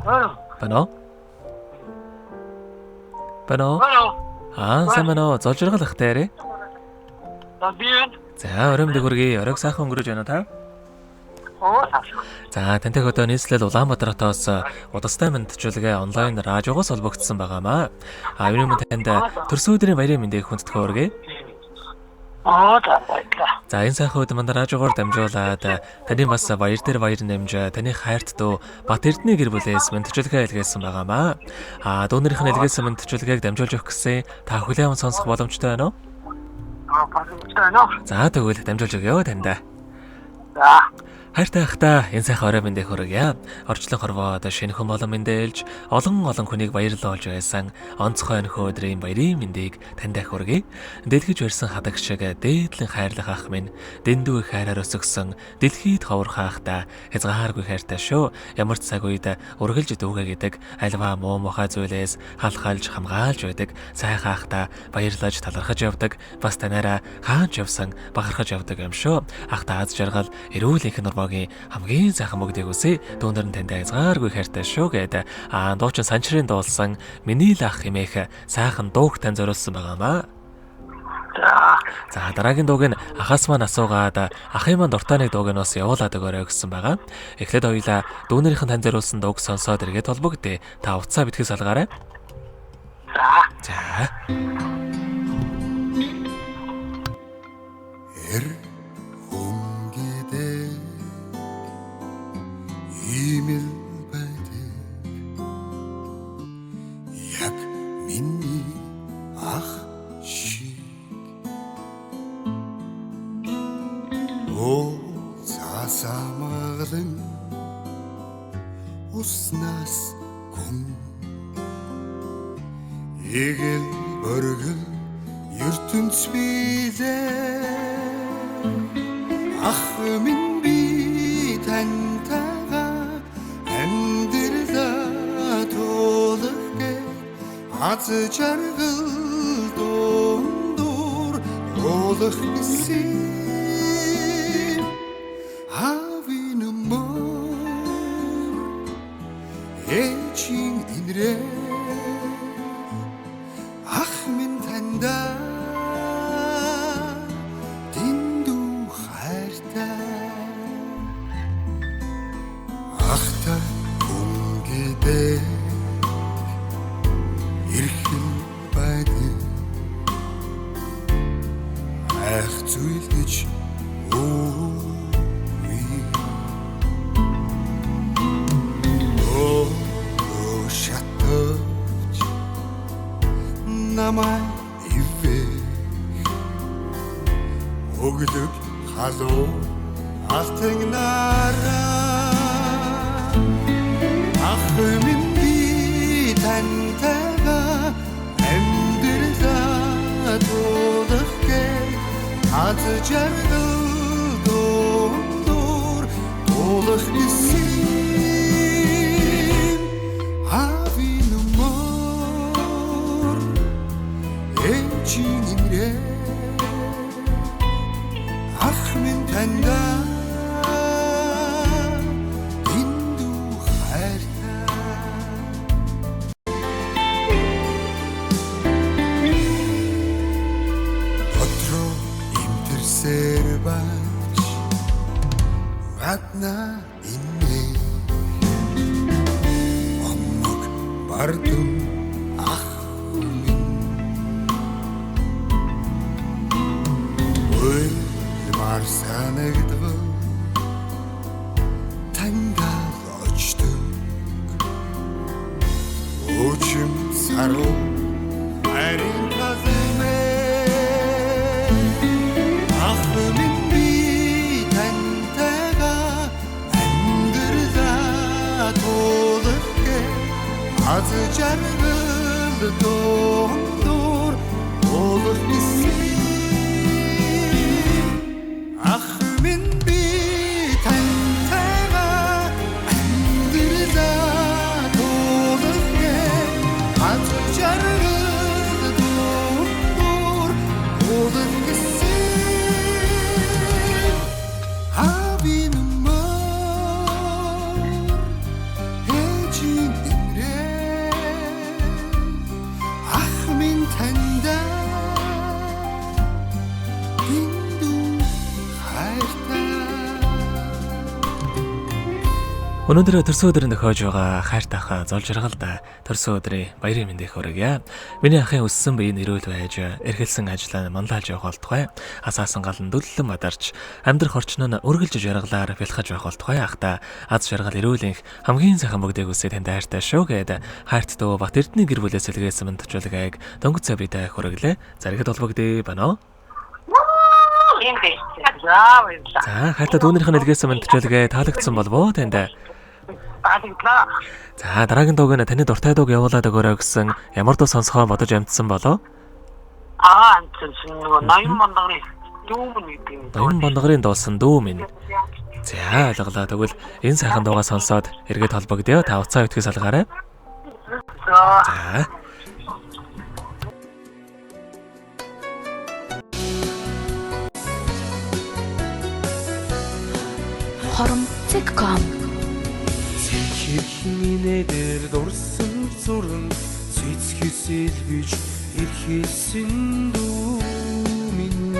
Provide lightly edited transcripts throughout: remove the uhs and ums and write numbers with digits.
Байна уу? Байна уу? Сайн байна уу? Золж иргалах таарэ. За, өрөөмдөг хүргэе. Оройг сайхан өнгөрөөж байна та? За, тантай одоо нийслэл Улаанбаатар хотоос удастай мэдчилгээ онлайн радиогоос холбогдсон байгаамаа. Юуны мөн танд төрсөн өдрийн баярын мэндийг хүндэтгэх хүргэе. За, энэ сайхан өдөр манд радиогоор дамжуулаад таны бас баяр дээр баяр нэмж таны хайрт дүү Бат Эрдэнэ гэр бүлээс мэдчилгээ илгээсэн байгаамаа. Дүүнэрийнх нь илгээсэн мэдчилгээг дамжуулж өгөх гэсэн та хүлээвэн сонсох боломжтой байна уу? За, тэгвэл дамжуулж өгье танд. Хайртай ахта энэ сайхан орой мэндийг хүргье. Орчлон хорвоод шинэхэн болон мэндэлж олон хүнийг баярлуулж байсан онцгой өнхөө өдрийн баярын мэндийг танд хүргэе. Дэлгэж барьсан хадаг шиг дээдлэн хайрлах ах минь дэндүү их хайраар өсгсөн дэлхийд ховорхаахта хязгааргүй хайртай шүү. Ямар ч цаг үед үргэлж дүүгээ гэдэг альва муу мухай зүйлээс халахалж хамгаалж байдаг сайхан ахта баярлаж талархаж явдаг. Бас танаараа хаанч явсан бахархаж явдаг юм шүү. Ахта аз жаргал эрүүл их нурмагийн хамгийн сайхан мөгдөг үсэ дүүнэр нь танд хязгааргүй хайртай шүү гэдэг дуучин санчрын дуулсан миний л ах хэмээх сайхан дууг тань зориулсан байгаамаа. За дараагийн дууг нь ахаас маань асуугаад ахын маань дуртайныг дууг нь бас явуулаад өгөөрэй гэсэн байгаа. Эхлээд хоёлаа дүүнэрийнх нь тань зориулсан дууг сонсоод эргээд толбогдъё. Та утсаа битгий салгаарай. За. Имэл байдаг яг миний ах шиг цаасамаглан уснаас гүн эгэл өргөл ертөнц билээ ах минь би тантай аз жаргал дундуур уулах гэсэн хавин мөр эчин инрээ ах минь танда дэндүү хайртай ахта хүнгидээ зүйлгэж шатаж намай ивэ өглөг халуу алтын нараа ах минь би тантайгаа амьдралаа тулах аз жаргал дундуур уулах гэсэн хавин мөр эчин имрээ ах минь танда дэндүү хайртай Сербач ватна инне аммак бардум ах минь ой марсанэгдв тангал очдог очим сару арин казмэ аз жаргал дундуур уулах гэсэн ах минь би тантайгаа амьдралаа туулах аз жаргал дундуур уулах гэсэн хавин мөр эчин Өнөөдөр төрсөн өдрөнд төхөж байгаа хайртай ах зол жаргалд төрсөн өдрийн баярын мэндийг хүргье. Миний ахын өссөн биеийн эрүүл байж, эргэлсэн ажлаа манлайлж явах болтугай. Асаасан галан дүллэн мадарч, амьдрах орчин нь үргэлж жаргалаар бэлхэж байх болтугай. Ахта аз жаргал эрүүлэнх хамгийн сайхан бүгдийг үсээ танд хайртай шүү гэд хайрт дөө Бат Эрдэнэ гэр бүлээс илгээсэн мэдчилгээг дөнгөцөө бидээ хүргэлээ. Заригд олбогдъё байна уу? За, хайртай дүүнийх нь илгээсэн мэдчилгээ таалагдсан болов уу танд? За, дараагийн дууг нь таны дуртай дууг явуулаад өгөөрэй гэсэн ямар дуу сонсохоо бодож амтсан болов? амтсан нөгөө ноён бондгорын дүүм гэдэг. Ноён бондгорын дуусан дүү минь. За, ойлголоо. Тэгвэл энэ сайхан дуугаа сонсоод эргээд холбогдъё. Та уцаа өтгөөс алгаарай. За. Хоромцэг.com Хэрхинээр дурсан зүрэн цэцгэсэл бич ирхэлсэн дүү минь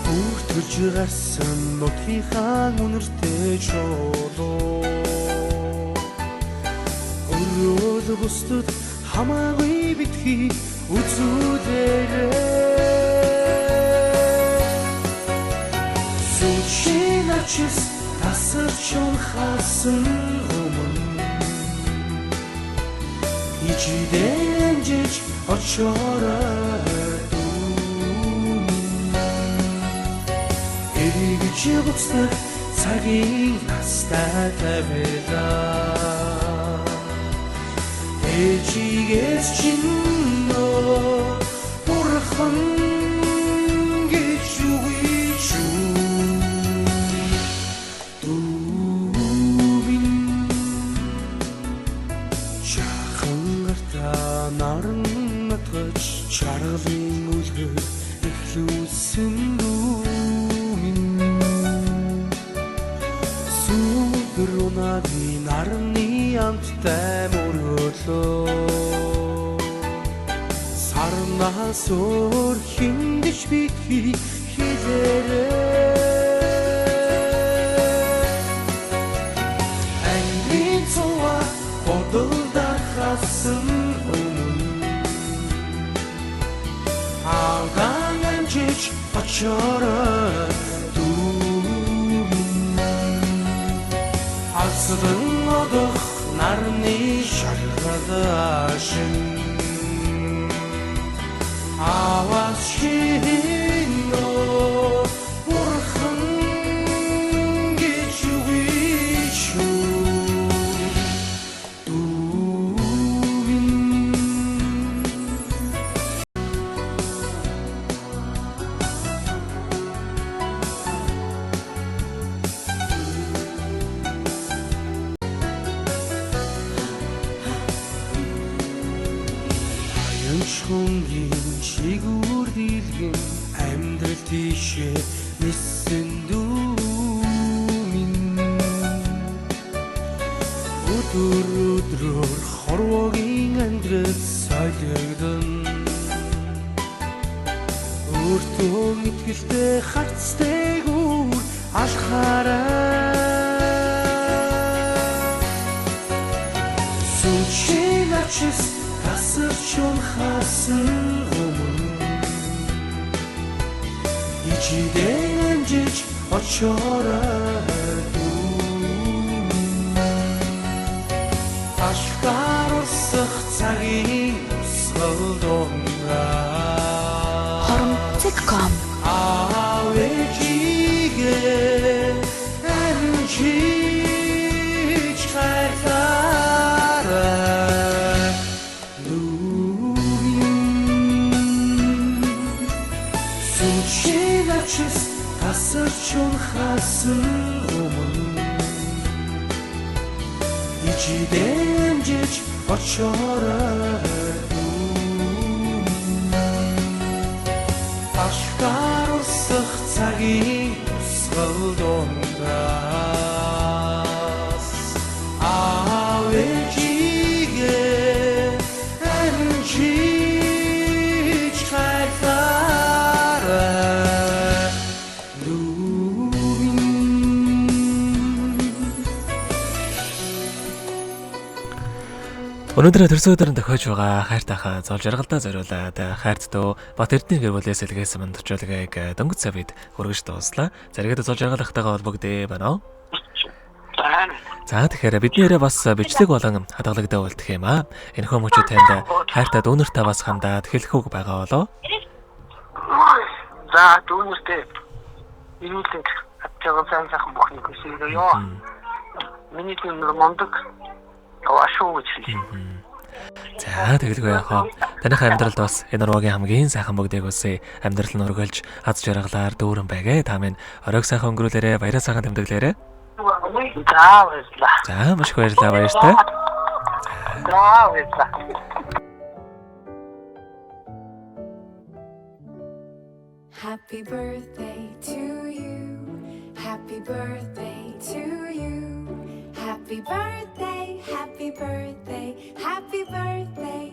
Бүртгэж гарсан нутгийнхаа үнэртэй чолоо Өрөөл бусдад хамаагүй битгий үзүүлээрэй Сүүчийн ачис тасарчун хасан өмнө Ичидэн жиж очорой дүүмин Эргэж буцдаг цагийн настай тавилаа Ээжигээс чинөө бурхан гэж үгүй шүү Наран матгаж чаргалын үлгэр эхлүүлсэн дүүмин Сүгэр унааны нарны амттай мөргөлөө Сарнаас өөр хиндэж битгий хэлээрэй Английн цуа бодолдар хасан Ганганжиж очорой дүүмин Алсдан одох нарны шаргадаашин Аваас шинөө бурхан гэж үгүй шүү Хөнгийн чигүүр дийлгэн амьдрал тийшээ нисэн дүүмин Өдөр өдрөөр хорвогийн амьдрал солигдон Өөртөө итгэлтэй хацтэйгүүр алхаарай Сүчийн ачис тасарчун хасан өмнө Ичидэн жиж очорой дүүмин Ашгаар усах цагийн усгал дундаа Хоромцэг.com Авэжигээ амжиж хайхаарай Тасарчун хасан өмнө Ичидэн жиж очорой дүүмин Ашгаар усах цагийн усгал дундаас Авэжигээ амжиж хайхаарай дүүмин Өнөөдөр төрсөн өдрөнд тохиож байгаа хайртайхаа зол жаргалдаа зориулаад хайрт дөө Бат Эрдэнэ гэр бүлээс илгээсэн манд төчөлгийг дөнгөж савид хүргэж дууслаа. Зэрэгэд зол жаргалахтайгаа холбогдъё байна уу? За тэгэхээр бидний яриа бас бичлэг болон хадгалагдан үлдэх юм аа. Энэхүү мөчөө танд хайртай дүүнэртэй бас хандаад хэлэх үг байгаа болоо. За дүүнэртэй ирүүлэн атjaaгаа сайхан бохныг хүсэе ёо. Миний дүүнэр мондөг яваашгүй гэж хэлсэн. За тэгэлгүй яхаа. Таних амьдралд бас энэ уруугийн хамгийн сайхан бүгдийг үсэ амьдрал нь өргөлж аз жаргалаар дүүрэн байгээ. Та минь оройг сайхан өнгөрүүлээрэ, баяраа сайхан тэмдэглээрэ. За баярлалаа. За маш их баярлалаа баяртай. За баярлалаа. Happy birthday to you. Happy birthday to you. Happy birthday, happy birthday, happy birthday